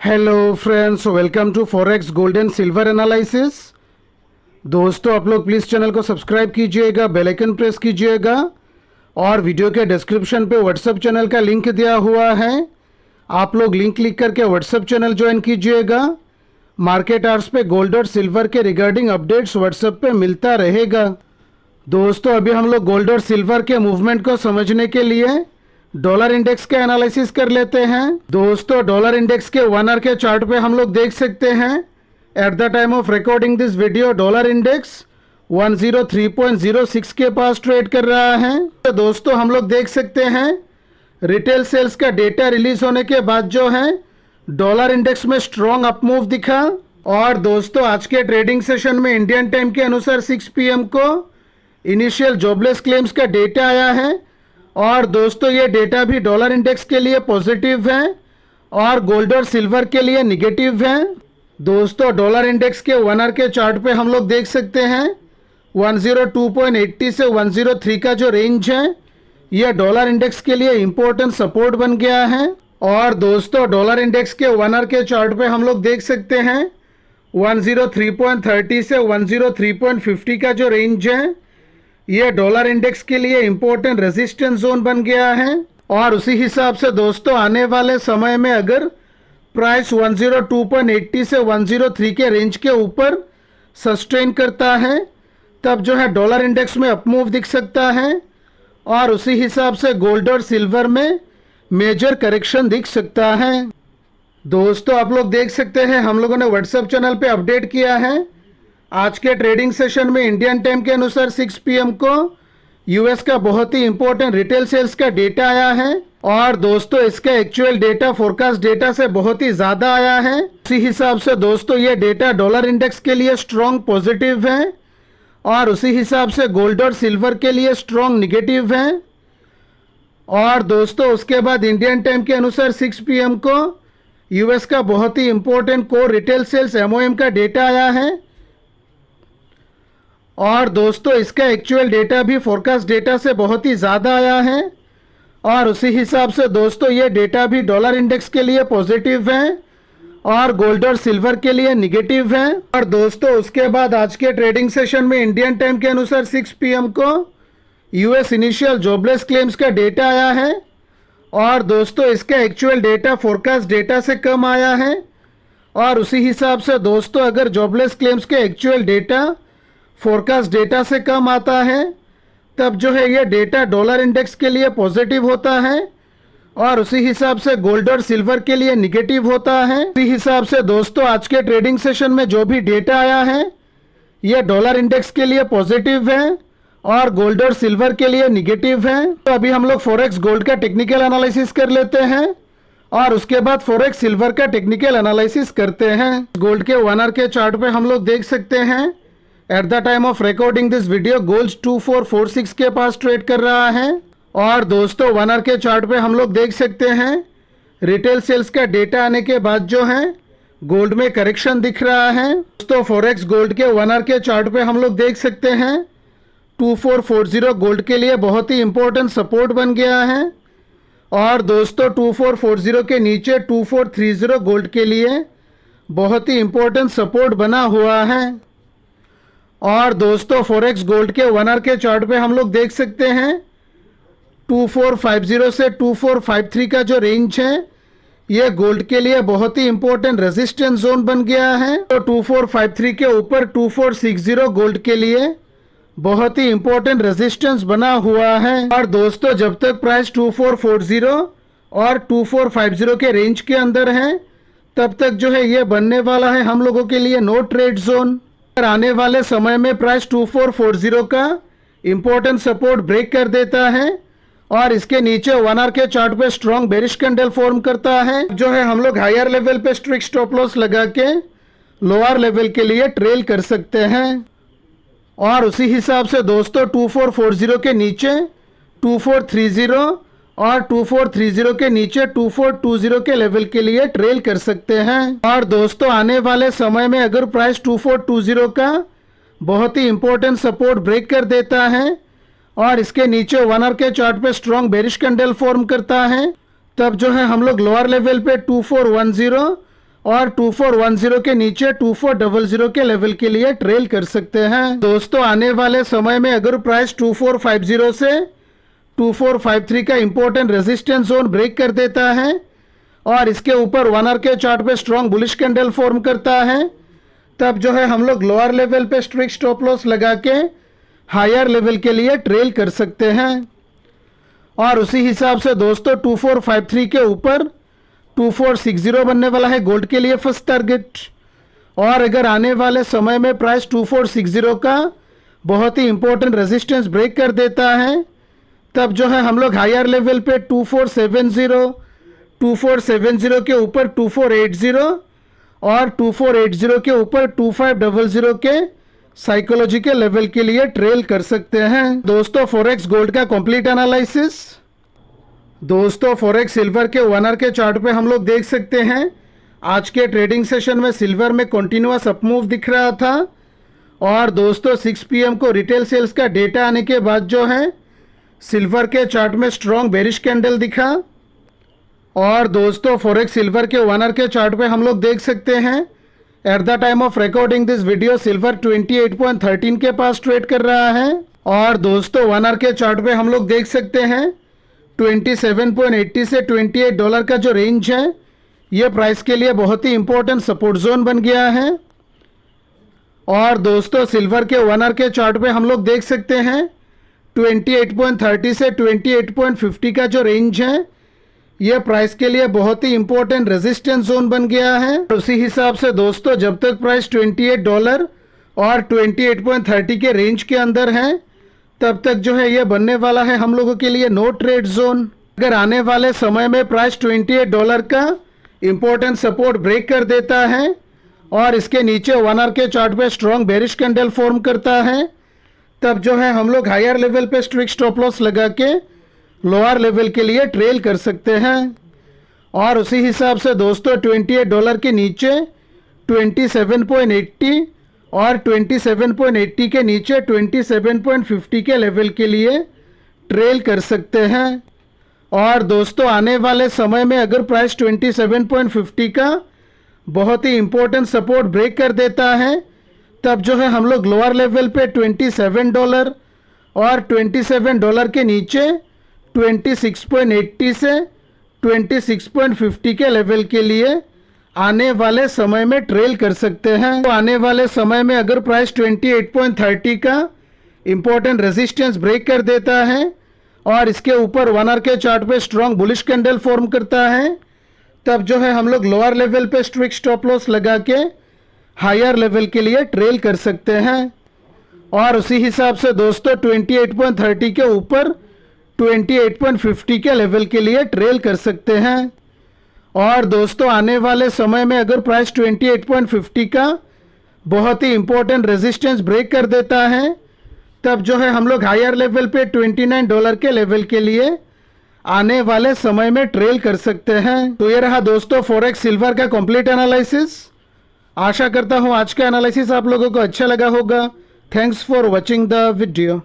Hello friends, welcome to forex gold and silver analysis. दोस्तों, आप लोग प्लीज़ चैनल को सब्सक्राइब कीजिएगा, बेल आइकन प्रेस कीजिएगा और वीडियो के डिस्क्रिप्शन पे व्हाट्सएप चैनल का लिंक दिया हुआ है। आप लोग लिंक क्लिक करके व्हाट्सएप चैनल ज्वाइन कीजिएगा। मार्केट आवर्स पे गोल्ड और सिल्वर के रिगार्डिंग अपडेट्स व्हाट्सएप पे मिलता रहेगा। दोस्तों, अभी हम लोग गोल्ड और सिल्वर के मूवमेंट को समझने के लिए डॉलर इंडेक्स का एनालिसिस कर लेते हैं। दोस्तों, डॉलर इंडेक्स के 1 आवर के चार्ट पे हम लोग देख सकते हैं at the time of recording this video dollar index 103.06 के पास ट्रेड कर रहा है। तो दोस्तों, हम लोग देख सकते हैं रिटेल सेल्स का डेटा रिलीज होने के बाद जो है डॉलर इंडेक्स में स्ट्रॉन्ग अपमूव दिखा। और दोस्तों, आज के ट्रेडिंग सेशन में इंडियन टाइम के अनुसार 6 PM को इनिशियल जॉबलेस क्लेम्स का डेटा आया है। और दोस्तों, ये डेटा भी डॉलर इंडेक्स के लिए पॉजिटिव है और गोल्ड और सिल्वर के लिए निगेटिव है। दोस्तों, डॉलर इंडेक्स के 1 आवर के चार्ट पे हम लोग देख सकते हैं 102.80 से 103 का जो रेंज है ये डॉलर इंडेक्स के लिए इम्पोर्टेंट सपोर्ट बन गया है। और दोस्तों, डॉलर इंडेक्स के 1 आवर के चार्ट पे हम लोग देख सकते हैं 103.30 से 103.50 का जो रेंज है ये डॉलर इंडेक्स के लिए इम्पोर्टेंट रेजिस्टेंस जोन बन गया है। और उसी हिसाब से दोस्तों, आने वाले समय में अगर प्राइस 102.80 से 103 के रेंज के ऊपर सस्टेन करता है तब जो है डॉलर इंडेक्स में अपमूव दिख सकता है और उसी हिसाब से गोल्ड और सिल्वर में मेजर करेक्शन दिख सकता है। दोस्तों, आप लोग देख सकते हैं हम लोगों ने व्हाट्सएप चैनल पे अपडेट किया है। आज के ट्रेडिंग सेशन में इंडियन टाइम के अनुसार 6 PM को यूएस का बहुत ही इंपॉर्टेंट रिटेल सेल्स का डेटा आया है। और दोस्तों, इसका एक्चुअल डेटा फोरकास्ट डेटा से बहुत ही ज़्यादा आया है। उसी हिसाब से दोस्तों ये डेटा डॉलर इंडेक्स के लिए स्ट्रॉन्ग पॉजिटिव है और उसी हिसाब से गोल्ड और सिल्वर के लिए स्ट्रॉन्ग निगेटिव है। और दोस्तों, उसके बाद इंडियन टाइम के अनुसार 6 PM को यूएस का बहुत ही important core retail sales MOM का डेटा आया है। और दोस्तों, इसका एक्चुअल डेटा भी फोरकास्ट डेटा से बहुत ही ज़्यादा आया है और उसी हिसाब से दोस्तों ये डेटा भी डॉलर इंडेक्स के लिए पॉजिटिव है और गोल्ड और सिल्वर के लिए निगेटिव है। और दोस्तों, उसके बाद आज के ट्रेडिंग सेशन में इंडियन टाइम के अनुसार 6 PM को यूएस इनिशियल जॉबलेस क्लेम्स का डेटा आया है। और दोस्तों, इसका एक्चुअल डेटा फोरकास्ट डेटा से कम आया है और उसी हिसाब से दोस्तों अगर जॉबलेस क्लेम्स के एक्चुअल डेटा फोरकास्ट डेटा से कम आता है तब जो है ये डेटा डॉलर इंडेक्स के लिए पॉजिटिव होता है और उसी हिसाब से गोल्ड और सिल्वर के लिए निगेटिव होता है। उसी हिसाब से दोस्तों आज के ट्रेडिंग सेशन में जो भी डेटा आया है ये डॉलर इंडेक्स के लिए पॉजिटिव है और गोल्ड और सिल्वर के लिए निगेटिव है। तो अभी हम लोग फॉरेक्स गोल्ड का टेक्निकल एनालिसिस कर लेते हैं और उसके बाद फॉरेक्स सिल्वर का टेक्निकल एनालिसिस करते हैं। गोल्ड के 1 आवर के चार्ट पे हम लोग देख सकते हैं at the time of recording this video gold 2446 के पास ट्रेड कर रहा है। और दोस्तों, 1 आवर के चार्ट पे हम लोग देख सकते हैं रिटेल सेल्स का डेटा आने के बाद जो है गोल्ड में करेक्शन दिख रहा है। दोस्तों, फॉरेक्स गोल्ड के 1 आवर के चार्ट पे हम लोग देख सकते हैं 2440 गोल्ड के लिए बहुत ही इंपॉर्टेंट सपोर्ट बन गया है। और दोस्तों, 2440 के नीचे 2430 गोल्ड के लिए बहुत ही इंपॉर्टेंट सपोर्ट बना हुआ है। और दोस्तों, फॉरेक्स गोल्ड के 1 आवर के चार्ट पे हम लोग देख सकते हैं 2450 से 2453 का जो रेंज है ये गोल्ड के लिए बहुत ही इंपॉर्टेंट रेजिस्टेंस जोन बन गया है। तो 2453 के ऊपर 2460 गोल्ड के लिए बहुत ही इंपॉर्टेंट रेजिस्टेंस बना हुआ है। और दोस्तों, जब तक प्राइस 2440 और 2450 के रेंज के अंदर है तब तक जो है ये बनने वाला है हम लोगों के लिए नो ट्रेड जोन। आने वाले समय में प्राइस 2440 का इंपॉर्टेंट सपोर्ट ब्रेक कर देता है और इसके नीचे 1 आवर के चार्ट पे स्ट्रॉन्ग बेरिश कैंडल फॉर्म करता है जो है हम लोग हायर लेवल पे स्ट्रिक्ट स्टॉप लॉस लगा के लोअर लेवल के लिए ट्रेल कर सकते हैं। और उसी हिसाब से दोस्तों 2440 के नीचे 2430 और 2430 के नीचे 2420 के लेवल के लिए ट्रेल कर सकते हैं। और दोस्तों, आने वाले समय में अगर प्राइस 2420 का बहुत ही इंपॉर्टेंट सपोर्ट ब्रेक कर देता है और इसके नीचे 1 आवर के चार्ट पे स्ट्रॉन्ग बेरिश कैंडल फॉर्म करता है तब जो है हम लोग लोअर लेवल पे 2410 और 2410 के नीचे 2400 के लेवल के लिए ट्रेल कर सकते हैं। दोस्तों आने वाले समय में अगर प्राइस 2450 से 2453 का इंपॉर्टेंट रेजिस्टेंस जोन ब्रेक कर देता है और इसके ऊपर 1 आवर के चार्ट पे स्ट्रॉन्ग बुलिश कैंडल फॉर्म करता है, तब जो है हम लोग लोअर लेवल पे स्ट्रिक्ट स्टॉप लॉस लगा के हायर लेवल के लिए ट्रेल कर सकते हैं। और उसी हिसाब से दोस्तों 2453 के ऊपर 2460 बनने वाला है गोल्ड के लिए फर्स्ट टारगेट। और अगर आने वाले समय में प्राइस 2460 का बहुत ही इंपॉर्टेंट रेजिस्टेंस ब्रेक कर देता है, तब जो है हम लोग हायर लेवल पे 2470 के ऊपर 2480 और 2480 के ऊपर 2500 के साइकोलॉजी के लेवल के लिए ट्रेल कर सकते हैं। दोस्तों फॉरेक्स गोल्ड का कंप्लीट एनालिसिस। दोस्तों फॉरेक्स सिल्वर के 1 आवर के चार्ट पे हम लोग देख सकते हैं आज के ट्रेडिंग सेशन में सिल्वर में कंटिन्यूअस अपमूव दिख रहा था। और दोस्तों 6 PM को रिटेल सेल्स का डेटा आने के बाद जो है सिल्वर के चार्ट में स्ट्रॉन्ग बेरिश कैंडल दिखा। और दोस्तों फॉरेक्स सिल्वर के 1 आवर के चार्ट पे हम लोग देख सकते हैं at the time of recording this video silver 28.13 के पास ट्रेड कर रहा है। और दोस्तों 1 आवर के चार्ट पे हम लोग देख सकते हैं 27.80 से $28 का जो रेंज है ये प्राइस के लिए बहुत ही इंपॉर्टेंट सपोर्ट जोन बन गया है। और दोस्तों सिल्वर के 1 आवर के चार्ट पे हम लोग देख सकते हैं 28.30 से 28.50 का जो रेंज है ये प्राइस के लिए बहुत ही इंपॉर्टेंट रेजिस्टेंस जोन बन गया है। उसी हिसाब से दोस्तों जब तक प्राइस $28 और 28.30 के रेंज के अंदर है तब तक जो है ये बनने वाला है हम लोगों के लिए नो ट्रेड जोन। अगर आने वाले समय में प्राइस $28 का इंपॉर्टेंट सपोर्ट ब्रेक कर देता है और इसके नीचे 1 आवर के चार्ट पे स्ट्रॉन्ग बेरिश कैंडल फॉर्म करता है, तब जो है हम लोग हायर लेवल पे स्ट्रिक्ट स्टॉप लॉस लगा के लोअर लेवल के लिए ट्रेल कर सकते हैं। और उसी हिसाब से दोस्तों $28 के नीचे 27.80 और 27.80 के नीचे 27.50 के लेवल के लिए ट्रेल कर सकते हैं। और दोस्तों आने वाले समय में अगर प्राइस 27.50 का बहुत ही इंपॉर्टेंट सपोर्ट ब्रेक कर देता है, तब जो है हम लोग लोअर लेवल पे $27 और $27 के नीचे 26.80 से 26.50 के लेवल के लिए आने वाले समय में ट्रेल कर सकते हैं। तो आने वाले समय में अगर प्राइस 28.30 का इंपॉर्टेंट रेजिस्टेंस ब्रेक कर देता है और इसके ऊपर 1 आवर के चार्ट पे स्ट्रॉन्ग बुलिश कैंडल फॉर्म करता है, तब जो है हम लोग लोअर लेवल पे स्ट्रिक्ट स्टॉप लॉस लगा के हायर लेवल के लिए ट्रेल कर सकते हैं। और उसी हिसाब से दोस्तों 28.30 के ऊपर 28.50 के लेवल के लिए ट्रेल कर सकते हैं। और दोस्तों आने वाले समय में अगर प्राइस 28.50 का बहुत ही इंपॉर्टेंट रेजिस्टेंस ब्रेक कर देता है, तब जो है हम लोग हायर लेवल पे $29 के लेवल के लिए आने वाले समय में ट्रेल कर सकते हैं। तो ये रहा दोस्तों फॉरेक्स सिल्वर का कंप्लीट एनालिसिस। आशा करता हूँ आज का एनालिसिस आप लोगों को अच्छा लगा होगा। Thanks for watching the video.